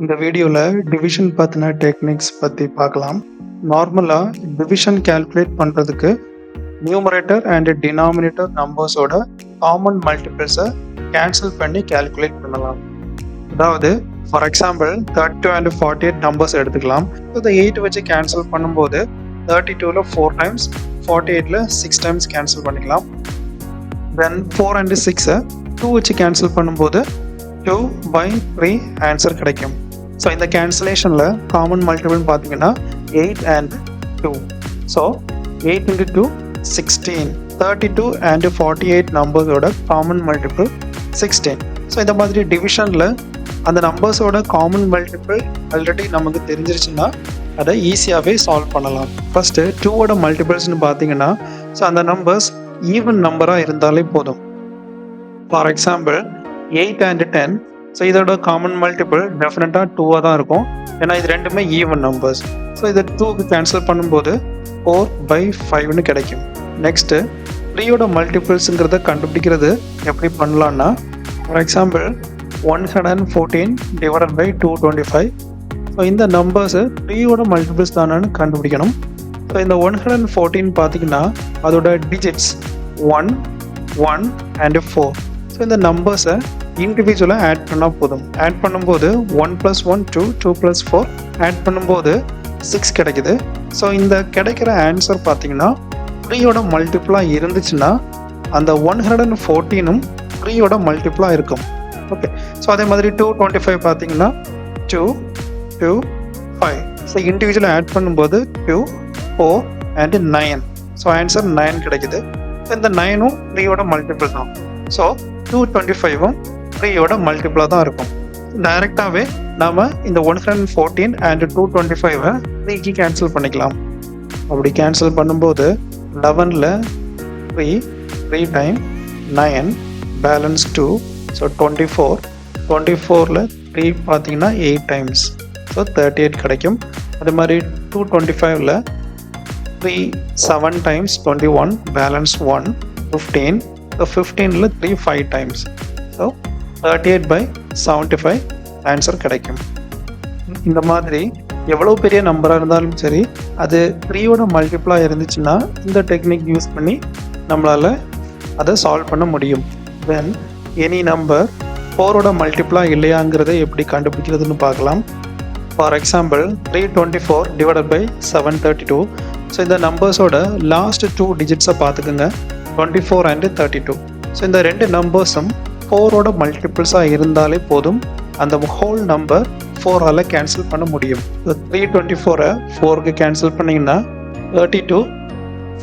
இந்த வீடியோவில் டிவிஷன் பற்றின டெக்னிக்ஸ் பற்றி பார்க்கலாம். நார்மலாக டிவிஷன் கால்குலேட் பண்ணுறதுக்கு நியூமரேட்டர் அண்ட் டினாமினேட்டர் நம்பர்ஸோட காமன் மல்டிபிள்ஸை கேன்சல் பண்ணி கால்குலேட் பண்ணலாம். அதாவது ஃபார் எக்ஸாம்பிள் 32 அண்ட் 48 நம்பர்ஸ் எடுத்துக்கலாம். இதை 8 வச்சு கேன்சல் பண்ணும்போது 32ல் 4 டைம்ஸ், 48ல் 6 டைம்ஸ் கேன்சல் பண்ணிக்கலாம். தென் 4 அண்ட் 6 2 வச்சு கேன்சல் பண்ணும்போது 2/3 ஆன்சர் கிடைக்கும். ஸோ இந்த கேன்சலேஷனில் காமன் மல்டிபிள்னு பார்த்தீங்கன்னா 8 அண்ட் 2. So 8 into 2 16. 32 அண்ட் 48 நம்பர்ஸோட காமன் மல்டிபிள் 16. ஸோ இந்த மாதிரி டிவிஷனில் அந்த நம்பர்ஸோட காமன் மல்டிபிள் ஆல்ரெடி நமக்கு தெரிஞ்சிருச்சுன்னா அதை ஈஸியாகவே சால்வ் பண்ணலாம். ஃபஸ்ட்டு 2ஓட மல்டிபிள்ஸ்னு பார்த்தீங்கன்னா ஸோ அந்த நம்பர்ஸ் ஈவன் நம்பராக இருந்தாலே போதும். For example 8 and 10. ஸோ இதோட காமன் மல்டிபிள் டெஃபினட்டாக 2வாக தான் இருக்கும், ஏன்னா இது ரெண்டுமே ஈவன் நம்பர்ஸ். ஸோ இதை 2க்கு கேன்சல் பண்ணும்போது 4/5ன்னு கிடைக்கும். நெக்ஸ்ட்டு 3யோட மல்டிபிள்ஸுங்கிறத கண்டுபிடிக்கிறது எப்படி பண்ணலான்னா, for example 114 divided by 225. So இந்த நம்பர்ஸு 3யோட மல்டிபிள்ஸ் தானு கண்டுபிடிக்கணும். ஸோ இந்த 114 பார்த்தீங்கன்னா அதோட டிஜிட்ஸ் 1, 1 and 4. ஸோ இந்த நம்பர்ஸை இண்டிவிஜுவலாக ஆட் பண்ணால் போதும். ஆட் பண்ணும்போது 1 + 1 2, 2 + 4 ஆட் பண்ணும்போது 6 கிடைக்குது. ஸோ இந்த கிடைக்கிற ஆன்சர் பார்த்தீங்கன்னா 3யோட மல்டிப்ளாக இருந்துச்சுன்னா அந்த 114ம் 3யோட மல்டிப்ளாக இருக்கும். ஓகே, ஸோ அதே மாதிரி 225 பார்த்தீங்கன்னா 2, 2, 5. ஸோ இண்டிவிஜுவலாக ஆட் பண்ணும்போது 2, 4 and 9. ஸோ ஆன்சர் 9 கிடைக்குது. இந்த 9ம் 3யோட மல்டிபிள் தான். ஸோ 225ம் 3யோட மல்டிபிளாக தான் இருக்கும். டைரெக்டாகவே நாம் இந்த 114 and 225 3க்கு கேன்சல் பண்ணிக்கலாம். அப்படி கேன்சல் பண்ணும்போது 11ல் 3 டைம் 9 பேலன்ஸ் 2. ஸோ 24ல் 3 பார்த்தீங்கன்னா 8 டைம்ஸ். ஸோ 38 கிடைக்கும். அதே மாதிரி 225ல் 3 7 டைம்ஸ் 21 பேலன்ஸ் 1 15. ஸோ 15ல் 3 5 டைம்ஸ். ஸோ 38/75 ஆன்சர் கிடைக்கும். இந்த மாதிரி எவ்வளோ பெரிய நம்பராக இருந்தாலும் சரி, அது 3யோட மல்டிப்ளாக இருந்துச்சுன்னா இந்த டெக்னிக் யூஸ் பண்ணி நம்மளால் அதை சால்வ் பண்ண முடியும். தென் எனி நம்பர் 4ஓட மல்டிப்ளாக இல்லையாங்கிறத எப்படி கண்டுபிடிக்கிறதுன்னு பார்க்கலாம். For example 324 divided by 732. So இந்த நம்பர்ஸோட லாஸ்ட் 2 டிஜிட்ஸை பார்த்துக்குங்க, 24 and 32. ஸோ இந்த ரெண்டு நம்பர்ஸும் 4ஓட மல்டிபிள்ஸாக இருந்தாலே போதும், அந்த ஹோல் நம்பர் 4ஆல் கேன்சல் பண்ண முடியும். 324 4க்கு கேன்சல் பண்ணிங்கன்னா 32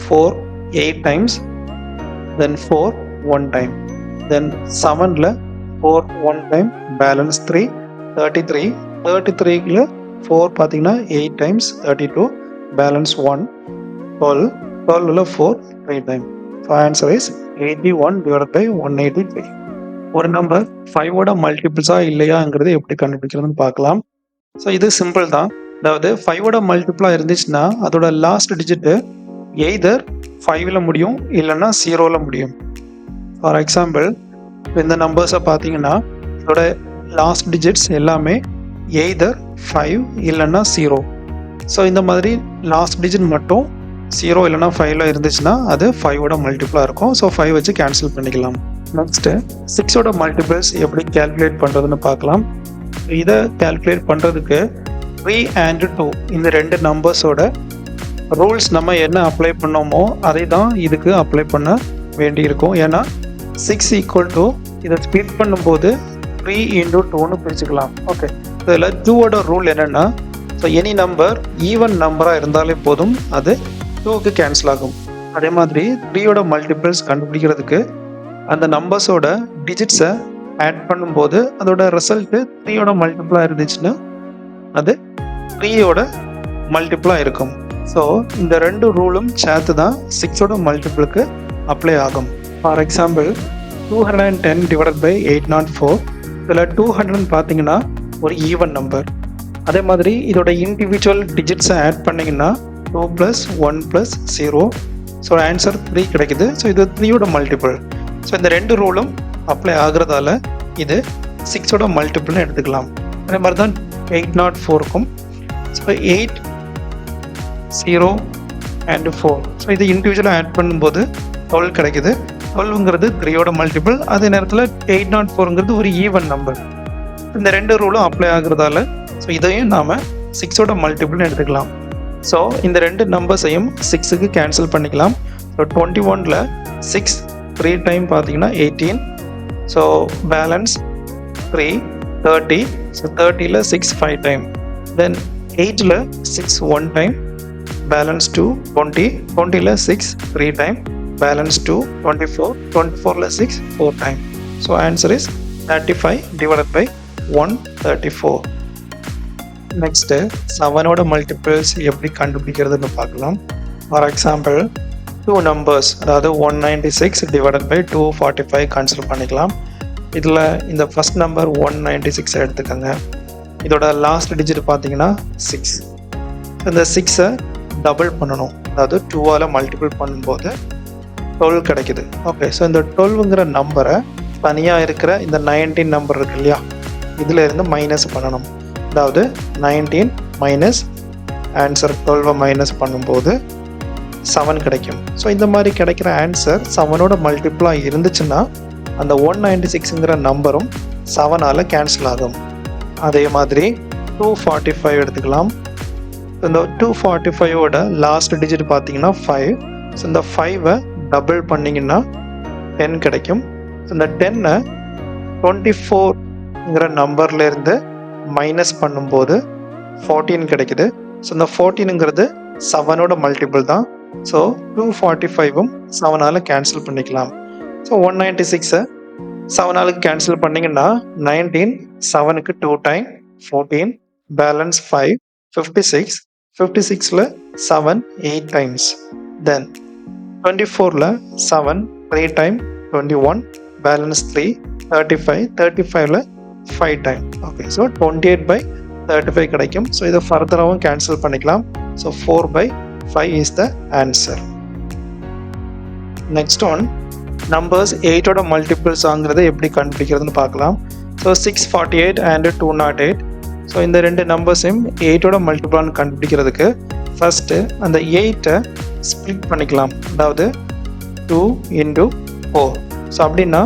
4 8 டைம்ஸ், தென் 4 1 டைம், தென் 7ல் 4 1 டைம் பேலன்ஸ் 3 33. 33ல் 4 பார்த்தீங்கன்னா 8 times, 32 balance 1 12. 12ல் 4 3 time. So answer is 81 divided by 183. ஒரு நம்பர் 5ஓட மல்டிபிள்ஸாக இல்லையாங்கிறது எப்படி கண்டுபிடிக்கிறதுன்னு பார்க்கலாம். ஸோ இது சிம்பிள் தான். அதாவது 5ஓட மல்டிபிளாக இருந்துச்சுன்னா அதோட லாஸ்ட் டிஜிட்டு எய்தர் 5ல் முடியும் இல்லைன்னா 0ல் முடியும். ஃபார் எக்ஸாம்பிள் இந்த நம்பர்ஸை பார்த்தீங்கன்னா இதோட லாஸ்ட் டிஜிட்ஸ் எல்லாமே எய்தர் 5 இல்லைன்னா 0. ஸோ இந்த மாதிரி லாஸ்ட் டிஜிட் மட்டும் 0 இல்லைன்னா 5ல் இருந்துச்சுன்னா அது 5ஓட மல்டிபிளாக இருக்கும். ஸோ 5 வச்சு கேன்சல் பண்ணிக்கலாம். நெக்ஸ்ட்டு 6ஓட மல்டிபிள்ஸ் எப்படி கேல்குலேட் பண்ணுறதுன்னு பார்க்கலாம். இதை கேல்குலேட் பண்ணுறதுக்கு 3 and 2 இந்த ரெண்டு நம்பர்ஸோட ரூல்ஸ் நம்ம என்ன அப்ளை பண்ணோமோ அதை தான் இதுக்கு அப்ளை பண்ண வேண்டியிருக்கும். ஏன்னா 6 = இதை ஸ்ப்ளிட் பண்ணும்போது 3 into 2ன்னு பிரிச்சுக்கலாம். ஓகே, இதில் 2ஓட ரூல் என்னென்னா, ஸோ எனி நம்பர் ஈவன் நம்பராக இருந்தாலே போதும், அது 2க்கு கேன்சல் ஆகும். அதே மாதிரி 3யோட மல்டிபிள்ஸ் கண்டுபிடிக்கிறதுக்கு அந்த நம்பர்ஸோட டிஜிட்ஸை ஆட் பண்ணும்போது அதோட ரிசல்ட்டு 3யோட மல்டிப்ளாக இருந்துச்சுன்னா அது 3யோட மல்டிப்ளாக இருக்கும். ஸோ இந்த ரெண்டு ரூலும் சேர்த்து தான் 6ஓட மல்டிபிளுக்கு அப்ளை ஆகும். For example 210 divided by 804. இதில் 200 பார்த்தீங்கன்னா ஒரு ஈவன் நம்பர். அதே மாதிரி இதோட இண்டிவிஜுவல் டிஜிட்ஸை ஆட் பண்ணிங்கன்னா 2 + 1 + 0. ஸோ ஆன்சர் 3 கிடைக்குது. ஸோ இது 3யோட மல்டிபிள். ஸோ இந்த ரெண்டு ரூலும் அப்ளை ஆகுறதால இது 6ஓட மல்டிபிள்னு எடுத்துக்கலாம். அதே மாதிரி தான் 804க்கும். So 8 0 and 4. ஸோ இது இண்டிவிஜுவலாக ஆட் பண்ணும்போது 12 கிடைக்குது. 12ங்கிறது 3யோட மல்டிபிள். அதே நேரத்தில் 804ங்கிறது ஒரு ஈவன் நம்பர். இந்த ரெண்டு ரூலும் அப்ளை ஆகுறதால ஸோ இதையும் நாம் 6ஓட மல்டிபிள்னு எடுத்துக்கலாம். ஸோ இந்த ரெண்டு நம்பர்ஸையும் 6க்கு கேன்சல் பண்ணிக்கலாம். ஸோ 21ல் 6 3 டைம் பார்த்தீங்கன்னா 18. So balance 3 30. ஸோ 30ல் 6 5 டைம். தென் 8ல் 6 1 டைம். பேலன்ஸ் 2 20. 20ல் 6 3 டைம். பேலன்ஸ் 2 24. 24ல் 6 4 time. So answer is 35 divided by 134. Next 7ஓட மல்டிபிள்ஸ் எப்படி கண்டுபிடிக்கிறதுன்னு பார்க்கலாம். ஃபார் எக்ஸாம்பிள் 2 நம்பர்ஸ், அதாவது 196 divided by 245 கன்சிடர் பண்ணிக்கலாம். இதில் இந்த ஃபஸ்ட் நம்பர் 196 எடுத்துக்கோங்க. இதோட லாஸ்ட் டிஜிட் பார்த்தீங்கன்னா 6. இந்த 6ஐ டபுள் பண்ணணும், அதாவது 2ஆல் மல்டிபிள் பண்ணும்போது 12 கிடைக்குது. ஓகே, ஸோ இந்த 12ங்கிற நம்பரை தனியாக இருக்கிற இந்த 19 நம்பர் இருக்கு இல்லையா, இதில் இருந்து மைனஸ் பண்ணணும். அதாவது 19 மைனஸ் ஆன்சர் 12 மைனஸ் பண்ணும்போது 7 கிடைக்கும். ஸோ இந்த மாதிரி கிடைக்கிற ஆன்சர் 7ஓட மல்டிபிளாக இருந்துச்சுன்னா அந்த 196ங்கிற நம்பரும் 7ஆல் கேன்சல் ஆகும். அதே மாதிரி 245 எடுத்துக்கலாம். இந்த 245ஓட லாஸ்ட் டிஜிட் பார்த்தீங்கன்னா 5. ஸோ இந்த 5ஐ டபுள் பண்ணிங்கன்னா 10 கிடைக்கும். ஸோ இந்த 10ஐ 24ங்கிற நம்பர்லேருந்து மைனஸ் பண்ணும்போது 14 கிடைக்குது. ஸோ இந்த 14ங்கிறது 7ஓட மல்டிபிள் தான். ஸோ 245ம் 7ஆல் கேன்சல் பண்ணிக்கலாம். ஸோ 196ஐ 7ஆல் கேன்சல் பண்ணிங்கன்னா 19 7க்கு 2 டைம் 14. பேலன்ஸ் 5 56. 56ல் 7 8 டைம்ஸ். தென் 24ல் 7 3 டைம் 21. பேலன்ஸ் 3 35. 35ல் 5 டைம். ஓகே, ஸோ 28/35 கிடைக்கும். ஸோ இதை ஃபர்தராகவும் கேன்சல் பண்ணிக்கலாம். So 4/5 is the answer. Next one, numbers 8ஓட மல்டிபிள்ஸ் ஆங்கிறத எப்படி கண்டுபிடிக்கிறதுன்னு பார்க்கலாம். So 648 and 208. ஸோ இந்த ரெண்டு நம்பர்ஸையும் 8ஓட மல்டிபிளான்னு கண்டுபிடிக்கிறதுக்கு ஃபஸ்ட்டு அந்த 8ஐ ஸ்ப்ளிட் பண்ணிக்கலாம். அதாவது 2 into 4. ஸோ அப்படின்னா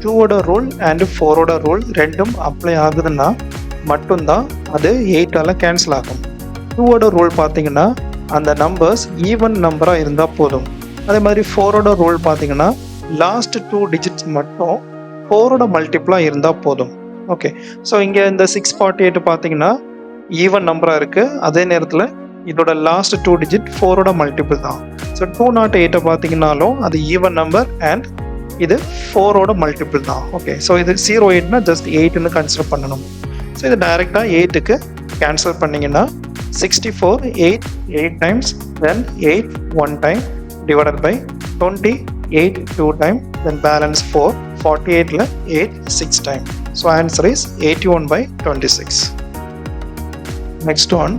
2ஓட ரூல் அண்டு 4ஓட ரூல் ரெண்டும் அப்ளை ஆகுதுன்னா மட்டும்தான் அது 8ஆல் கேன்சல் ஆகும். 2ஓட ரூல் பார்த்தீங்கன்னா அந்த நம்பர்ஸ் ஈவன் நம்பராக இருந்தால் போதும். அதே மாதிரி 4ஓட ரூல் பார்த்தீங்கன்னா லாஸ்ட் 2 டிஜிட்ஸ் மட்டும் 4ஓட மல்டிப்ளாக இருந்தால் போதும். ஓகே, ஸோ இங்கே இந்த 648 பார்த்தீங்கன்னா ஈவன் நம்பராக இருக்குது. அதே நேரத்தில் இதோட லாஸ்ட் 2 டிஜிட் 4ஓட மல்டிபிள் தான். ஸோ 208 பார்த்தீங்கன்னாலும் அது ஈவன் நம்பர் அண்ட் இது 4ஓட மல்டிபிள் தான். ஓகே, ஸோ இது 08னா ஜஸ்ட் 8ன்னு கன்சிடர் பண்ணணும். ஸோ இது டைரெக்டாக 8க்கு கேன்சல் பண்ணிங்கன்னா 64 8 times, then 8 1 time divided by 20 8 2 time, then balance 4 48ல் 8 6 time. So answer is 81/26. Next one,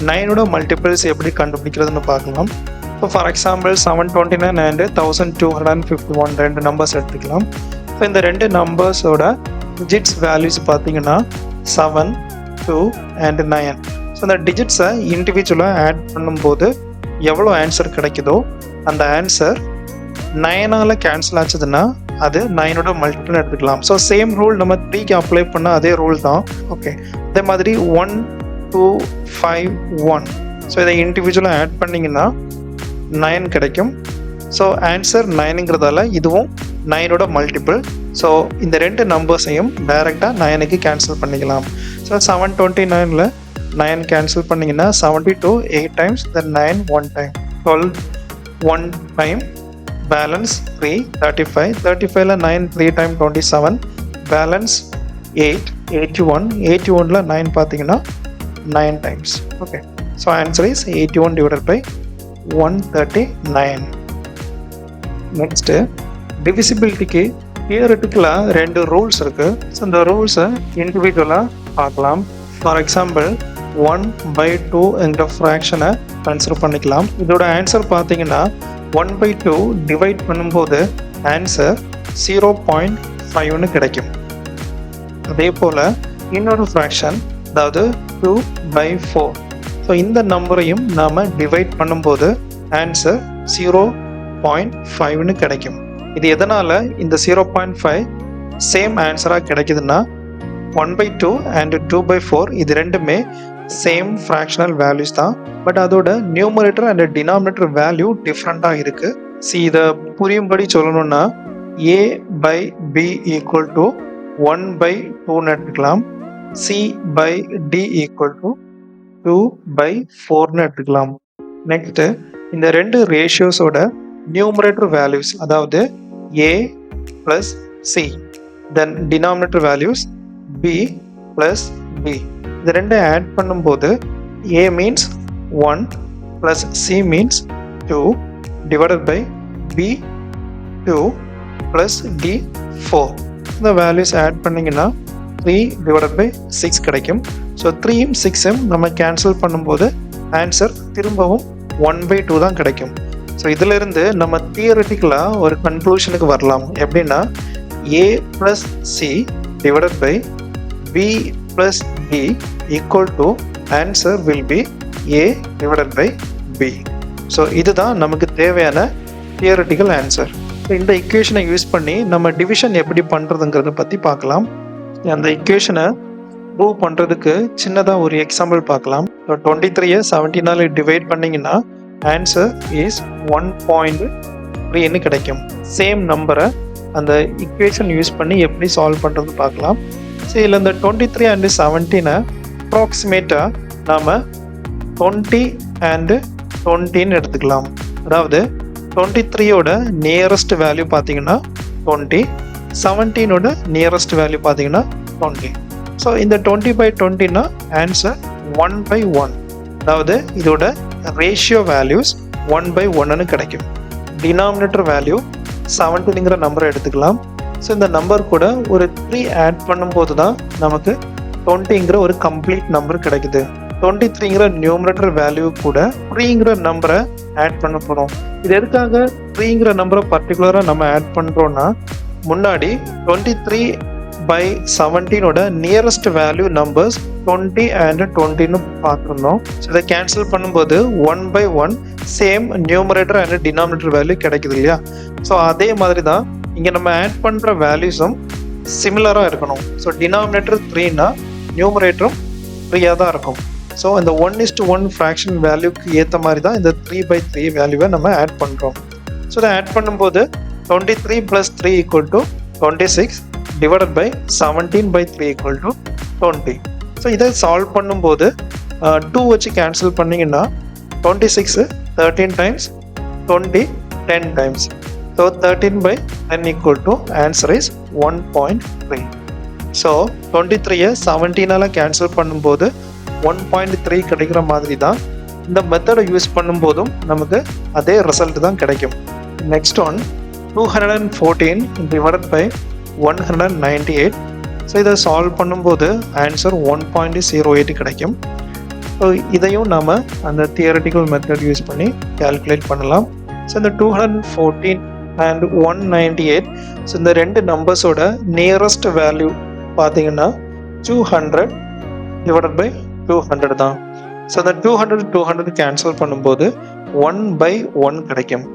9ஓட மல்டிபிள்ஸ் எப்படி கண்டுபிடிக்கிறதுன்னு பார்க்கலாம். ஸோ ஃபார் எக்ஸாம்பிள் 729 and 1251 ரெண்டு நம்பர்ஸ் எடுத்துக்கலாம். ஸோ இந்த ரெண்டு நம்பர்ஸோட டிஜிட்ஸ் வேல்யூஸ் பார்த்தீங்கன்னா 7 2 and 9. ஸோ இந்த டிஜிட்ஸை இண்டிவிஜுவலாக ஆட் பண்ணும்போது எவ்வளோ ஆன்சர் கிடைக்குதோ அந்த ஆன்சர் 9ஆல் கேன்சல் ஆச்சுதுன்னா அது 9ஓட மல்டிபிள்னு எடுத்துக்கலாம். ஸோ சேம் ரூல் நம்ம 3க்கு அப்ளை பண்ண அதே ரூல் தான். ஓகே, அதே மாதிரி 1 2 5 1. ஸோ இதை இண்டிவிஜுவலாக ஆட் பண்ணிங்கன்னா 9 கிடைக்கும். ஸோ ஆன்சர் 9ங்கிறதால இதுவும் 9ஓட மல்டிபிள். ஸோ இந்த ரெண்டு நம்பர்ஸையும் டைரெக்டாக 9க்கு கேன்சல் பண்ணிக்கலாம். ஸோ 729ல் 9 கேன்சல் பண்ணிங்கன்னா 72 8 times, then 9 1 time, 12 1 time, balance 3 35. 35ல் 9 3 டைம் 27, பேலன்ஸ் 8 81. 81ல் 9 பார்த்தீங்கன்னா 9 times. Okay, so answer is 81 divided by 139. Next டிவிசிபிலிட்டிக்கு தியரட்டிக்கலாக 2 ரூல்ஸ் இருக்குது. ஸோ இந்த ரூல்ஸை இண்டிவிஜுவலாக பார்க்கலாம். ஃபார் எக்ஸாம்பிள் 1/2 என்ற ஃப்ராக்ஷனை கன்சிடர் பண்ணிக்கலாம். இதோட ஆன்சர் பார்த்தீங்கன்னா 1/2 டிவைட் பண்ணும்போது ஆன்சர் 0.5ன்னு கிடைக்கும். அதே போல் இன்னொரு ஃப்ராக்ஷன், அதாவது 2/4. ஸோ இந்த நம்பரையும் நாம் டிவைட் பண்ணும்போது ஆன்சர் 0.5ன்னு கிடைக்கும். இது எதனால் இந்த 0.5 சேம் ஆன்சராக கிடைக்குதுன்னா 1/2 அண்ட் 2/4 இது ரெண்டுமே சேம் ஃப்ராக்ஷனல் வேல்யூஸ் தான். பட் அதோட நியூமரேட்டர் அண்ட் டினாமினேட்டர் வேல்யூ டிஃப்ரெண்ட்டாக இருக்குது. இதை புரியும்படி சொல்லணும்னா a/b ஈக்குவல் டு 1/2ன்னு எடுத்துக்கலாம். c/d ஈக்குவல் டு 2/4ன்னு எடுத்துக்கலாம். நெக்ஸ்ட் இந்த ரெண்டு ரேஷியோஸோட நியூமரேட்டர் வேல்யூஸ், அதாவது a + c, then denominator values b + d, இது ரெண்டும் ஆட் பண்ணும்போது a means 1 + c means 2 divided by b 2 + d 4. இந்த வேல்யூஸ் ஆட் பண்ணிங்கன்னா 3 டிவைடட் பை 6 கிடைக்கும். ஸோ 3யும் 6ம் நம்ம கேன்சல் பண்ணும்போது ஆன்சர் திரும்பவும் 1/2 தான் கிடைக்கும். ஸோ இதிலிருந்து நம்ம தியரட்டிக்கலாக ஒரு கன்க்ளூஷனுக்கு வரலாம். எப்படின்னா a + c divided by b + d equal to answer will be a divided by b. So இதுதான் நமக்கு தேவையான தியரட்டிக்கல் ஆன்சர். இந்த இக்குவேஷனை யூஸ் பண்ணி நம்ம டிவிஷன் எப்படி பண்ணுறதுங்கிறத பற்றி பார்க்கலாம். அந்த இக்குவேஷனை ப்ரூவ் பண்ணுறதுக்கு சின்னதாக ஒரு எக்ஸாம்பிள் பார்க்கலாம். 23 17ஆல் டிவைட் பண்ணிங்கன்னா ஆன்சர் இஸ் 1.3ன்னு கிடைக்கும். சேம் நம்பரை அந்த இக்குவேஷன் யூஸ் பண்ணி எப்படி சால்வ் பண்ணுறது பார்க்கலாம். ஸோ இதில் இந்த 23 அண்ட் 17 அப்ராக்சிமேட்டாக நாம் 20 அண்ட் 20ன்னு எடுத்துக்கலாம். அதாவது 23யோட நியரஸ்ட் வேல்யூ பார்த்தீங்கன்னா 20, 17ஓட நியரஸ்ட் வேல்யூ பார்த்தீங்கன்னா 20. ஸோ இந்த 20/20னா ஆன்சர் 1/1. அதாவது இதோட ரேஷியோ வேல்யூஸ் 1/1ன்னு கிடைக்கும். டினாமினேட்டர் வேல்யூ 17ங்கிற நம்பரை எடுத்துக்கலாம். ஸோ இந்த நம்பர் கூட ஒரு 3 ஆட் பண்ணும்போது தான் நமக்கு 20ங்கிற ஒரு கம்ப்ளீட் நம்பர் கிடைக்குது. 23ங்கிற நியூமரேட்டர் வேல்யூ கூட 3ங்கிற நம்பரை ஆட் பண்ண போகிறோம். இது எதுக்காக 3ங்கிற நம்பரை பர்டிகுலராக நம்ம ஆட் பண்ணுறோன்னா, முன்னாடி 23/17ஓட நியரஸ்ட் வேல்யூ நம்பர்ஸ் 20 அண்ட் 20ன்னு பார்த்துருந்தோம். ஸோ இதை கேன்சல் பண்ணும்போது 1/1 same numerator and denominator value கிடைக்குது இல்லையா? ஸோ அதே மாதிரி தான் இங்கே நம்ம ஆட் பண்ணுற வேல்யூஸும் சிமிலராக இருக்கணும். ஸோ டினாமினேட்டர் 3னா நியூமரேட்டரும் 3ஆக தான் இருக்கும். ஸோ இந்த 1:1 ஃப்ராக்ஷன் வேல்யூக்கு ஏற்ற மாதிரி தான் இந்த 3/3 வேல்யூவை நம்ம ஆட் பண்ணுறோம். ஸோ இதை ஆட் பண்ணும்போது 23 + 3 = 26 டிவைடட் பை 17/3 = 20. ஸோ இதை சால்வ் பண்ணும்போது 2 வச்சு கேன்சல் பண்ணிங்கன்னா 26 13 times, 20 10 times. So 13/10 = answer is 1.3. So 23 17ஆல் கேன்சல் பண்ணும்போது 1.3 கிடைக்கிற மாதிரி தான் இந்த மெத்தடை யூஸ் பண்ணும்போதும் நமக்கு அதே ரிசல்ட் தான் கிடைக்கும். Next one 214 divided by 198. So இதை சால்வ் பண்ணும்போது ஆன்சர் 1.08 கிடைக்கும். ஸோ இதையும் நாம் அந்த தியரட்டிக்கல் மெத்தட் யூஸ் பண்ணி கால்குலேட் பண்ணலாம். ஸோ இந்த 214 அண்ட் 198, ஸோ இந்த ரெண்டு நம்பர்ஸோட நியரஸ்ட் வேல்யூ பார்த்தீங்கன்னா 200 டிவைடட் பை 200 தான். ஸோ அந்த 200 கேன்சல் பண்ணும்போது 1/1 கிடைக்கும்.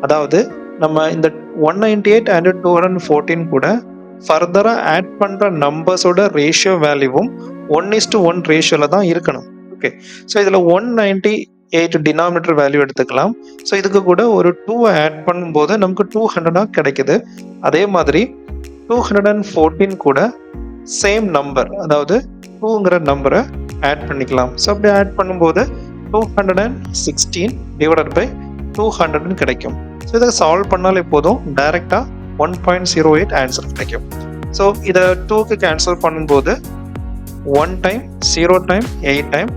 அதாவது நம்ம இந்த 198 அண்ட் 214 கூட ஃபர்தராக ஆட் பண்ணுற நம்பர்ஸோட ரேஷியோ வேல்யூவும் 1:1 ரேஷியோவில் தான் இருக்கணும். ஓகே, ஸோ இதில் 198 டினாமினேட்டர் வேல்யூ எடுத்துக்கலாம். ஸோ இதுக்கு கூட ஒரு 2 ஆட் பண்ணும்போது நமக்கு 200 கிடைக்குது. அதே மாதிரி 214 கூட சேம் நம்பர், அதாவது 2ங்கிற நம்பரை ஆட் பண்ணிக்கலாம். ஸோ அப்படி ஆட் பண்ணும்போது 216 டிவைடட் பை 200ன்னு கிடைக்கும். ஸோ இதை சால்வ் பண்ணாலே போதும், டைரெக்டாக 1.08 ஆன்சர் கிடைக்கும். ஸோ இதை 2க்கு கேன்சல் பண்ணும்போது 1 டைம் 0 டைம் 8 டைம்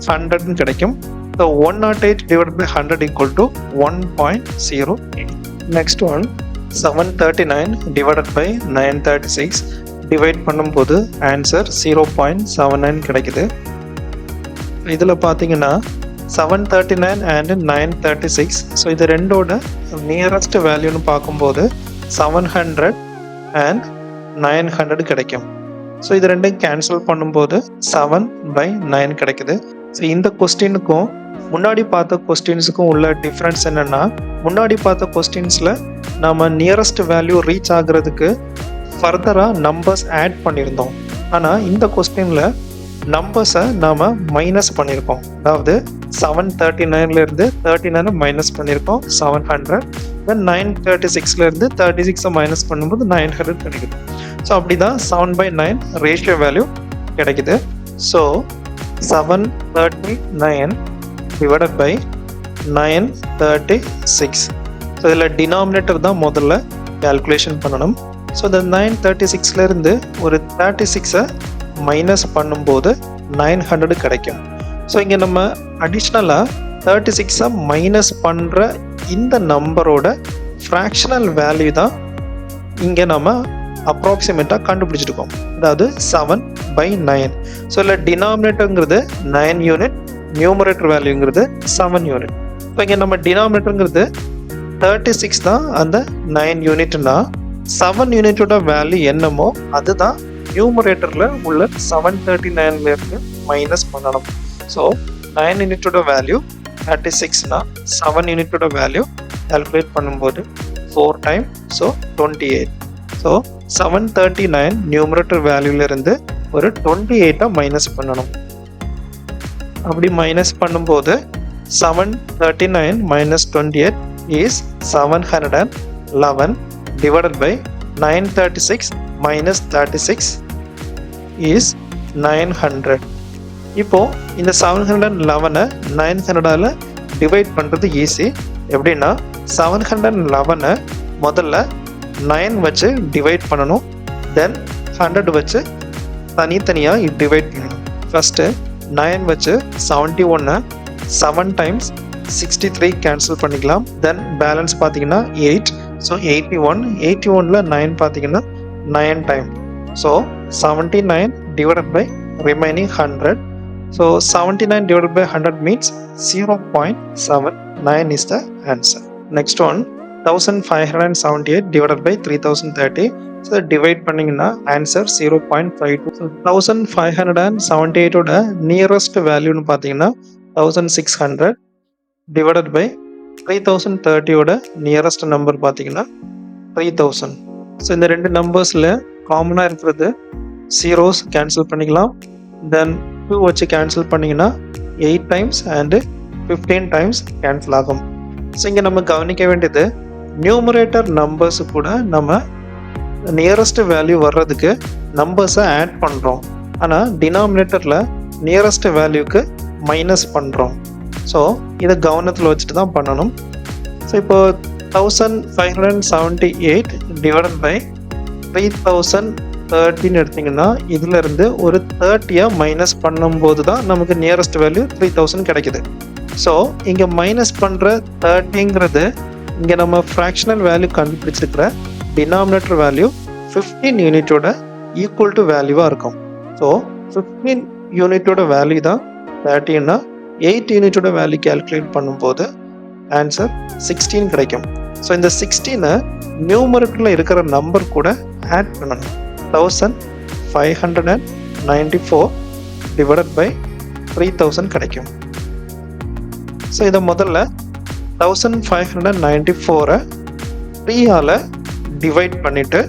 100ன்னு கிடைக்கும். So 108 divided by 100 = 1.08. Next one 739 divided by 936 divide பண்ணும்போது ஆன்சர் 0.79 கிடைக்குது. இதில் பார்த்தீங்கன்னா 739 அண்ட் 936, ஸோ இது ரெண்டோட நியரஸ்ட் வேல்யூன்னு பார்க்கும்போது 700 அண்ட் 900 கிடைக்கும். ஸோ இது ரெண்டையும் கேன்சல் பண்ணும்போது 7/9 கிடைக்குது. ஸோ இந்த கொஸ்டினுக்கும் முன்னாடி பார்த்த கொஸ்டின்ஸுக்கும் உள்ள டிஃப்ரென்ஸ் என்னன்னா, முன்னாடி பார்த்த கொஸ்டின்ஸில் நம்ம நியரஸ்ட் வேல்யூ ரீச் ஆகுறதுக்கு ஃபர்தராக நம்பர்ஸ் ஆட் பண்ணியிருந்தோம். ஆனால் இந்த கொஸ்டினில் நம்பர்ஸை நாம் மைனஸ் பண்ணியிருக்கோம். அதாவது 739 39 மைனஸ் பண்ணியிருக்கோம் 700. தென் 936 36 மைனஸ் பண்ணும்போது 900 கிடைக்குது. ஸோ அப்படி தான் 7/9 ரேஷியோ வேல்யூ கிடைக்குது. So 739 divided by 936. ஸோ இதில் டினாமினேட்டர் தான் முதல்ல கால்குலேஷன் பண்ணணும். ஸோ இந்த 936 ஒரு 36 மைனஸ் பண்ணும்போது 900 கிடைக்கும். ஸோ இங்கே நம்ம அடிஷ்னலாக 36 மைனஸ் பண்ணுற இந்த நம்பரோட ஃப்ராக்ஷனல் வேல்யூ தான் இங்கே நம்ம அப்ராக்சிமேட்டாக கண்டுபிடிச்சிருக்கோம். அதாவது 7/9. ஸோ இல்லை டினாமினேட்டருங்கிறது 9 யூனிட், நியூமரேட்டர் வேல்யூங்கிறது 7 யூனிட். ஸோ இங்கே நம்ம டினாமினேட்டருங்கிறது 36 தான் அந்த 9 யூனிட்னா 7 யூனிட்டோட வேல்யூ என்னமோ அதுதான் நியூமரேட்டரில் உள்ள 739 மைனஸ் பண்ணணும். ஸோ 9 யூனிட்டோட வேல்யூ 36னா 7 யூனிட்டோட வேல்யூ கால்குலேட் பண்ணும்போது 4 டைம், ஸோ 28. ஸோ 739 நியூமரேட்டர் வேல்யூலேருந்து ஒரு 28 மைனஸ் பண்ணணும். அப்படி மைனஸ் பண்ணும்போது 739 minus 28 is 711 divided by 936 minus 36 is 900. இப்போ இந்த 711 900ஆல டிவைட் பண்ணுறது ஈஸி. எப்படின்னா 711 முதல்ல 9 வச்சு டிவைட் பண்ணணும், தென் 100 வச்சு தனித்தனியாக டிவைட் பண்ணணும். ஃபஸ்ட்டு 9 வச்சு 71 7 டைம்ஸ் 63 கேன்சல் பண்ணிக்கலாம். தென் பேலன்ஸ் பார்த்தீங்கன்னா 8. ஸோ 81ல் 9 பார்த்தீங்கன்னா 9 time. So 79 divided by remaining 100. So 79 divided by 100 means 0.79 is the answer. Next one 1578 divided by 3030. So divide பண்ணிங்கன்னா ஆன்சர் 0.52. ஸோ 1578ஓட நியரஸ்ட் வேல்யூன்னு பார்த்தீங்கன்னா 1600 டிவைடட் பை 3030ஓட நியரஸ்ட் நம்பர் பார்த்தீங்கன்னா 3000. So இந்த ரெண்டு நம்பர்ஸில் காமனாக இருக்கிறது ஜீரோஸ் கேன்சல் பண்ணிக்கலாம். தென் 2 வச்சு கேன்சல் பண்ணிங்கன்னா 8 டைம்ஸ் அண்டு 15 டைம்ஸ் கேன்சல் ஆகும். ஸோ இங்கே நம்ம கவனிக்க வேண்டியது நியூமரேட்டர் நம்பர்ஸு கூட நம்ம நியரஸ்ட் வேல்யூ வர்றதுக்கு நம்பர்ஸை ஆட் பண்ணுறோம். ஆனால் டினாமினேட்டரில் நியரஸ்ட் வேல்யூக்கு மைனஸ் பண்ணுறோம். ஸோ இதை கவனத்தில் வச்சுட்டு தான் பண்ணணும். ஸோ இப்போ 1578 டிவைடட் பை 3030 எடுத்திங்கன்னா இதிலிருந்து ஒரு 30 மைனஸ் பண்ணும்போது தான் நமக்கு நியரஸ்ட் வேல்யூ 3000 கிடைக்குது. ஸோ இங்கே மைனஸ் பண்ணுற 30ங்கிறது இங்கே நம்ம ஃப்ராக்ஷனல் வேல்யூ கண்டுபிடிச்சிருக்கிற டினாமினேட்டர் வேல்யூ 15 யூனிட்டோட ஈக்குவல் டு வேல்யூவாக இருக்கும். ஸோ 15 யூனிட்டோட வேல்யூ தான் 30ன்னா 8 யூனிட்டோட வேல்யூ கேல்குலேட் பண்ணும்போது ஆன்சர் 16 கிடைக்கும். ஸோ இந்த 16 நியூமரேட்டரில் இருக்கிற நம்பர் கூட ஆட் பண்ணணும். 1594 டிவைடட் பை 3000 கிடைக்கும். ஸோ இதை முதல்ல 1594 3ஆல் டிவைட் பண்ணிவிட்டு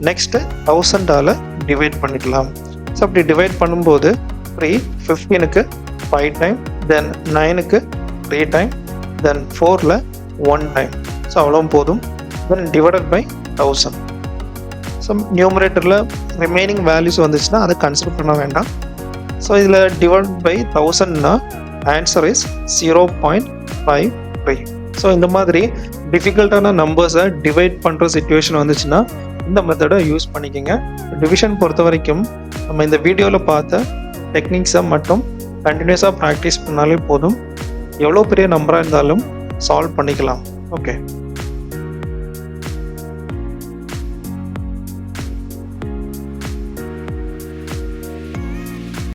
நெக்ஸ்ட்டு 1000ஆல் டிவைட் பண்ணிக்கலாம். ஸோ அப்படி டிவைட் பண்ணும்போது 3 15க்கு 5 டைம், தென் 9க்கு 3 டைம், தென் 4ல் 1 டைம். ஸோ அவ்வளோ போதும். Then divided by 1000. ஸோ நியூமரேட்டரில் ரிமைனிங் வேல்யூஸ் வந்துச்சுன்னா அதை கன்சிடர் பண்ண வேண்டாம். ஸோ இதில் டிவைட் பை 1000னா ஆன்சர் இஸ் 0.53. ஸோ இந்த மாதிரி டிஃபிகல்ட்டான நம்பர்ஸை டிவைட் பண்ணுற சிச்சுவேஷன் வந்துச்சுன்னா இந்த மெத்தடை யூஸ் பண்ணிக்கோங்க. டிவிஷன் பொறுத்த வரைக்கும் நம்ம இந்த வீடியோவில் பார்த்த டெக்னிக்ஸை மட்டும் கண்டினியூஸாக ப்ராக்டிஸ் பண்ணாலே போதும். எவ்வளோ பெரிய நம்பராக இருந்தாலும் சால்வ் பண்ணிக்கலாம். ஓகே.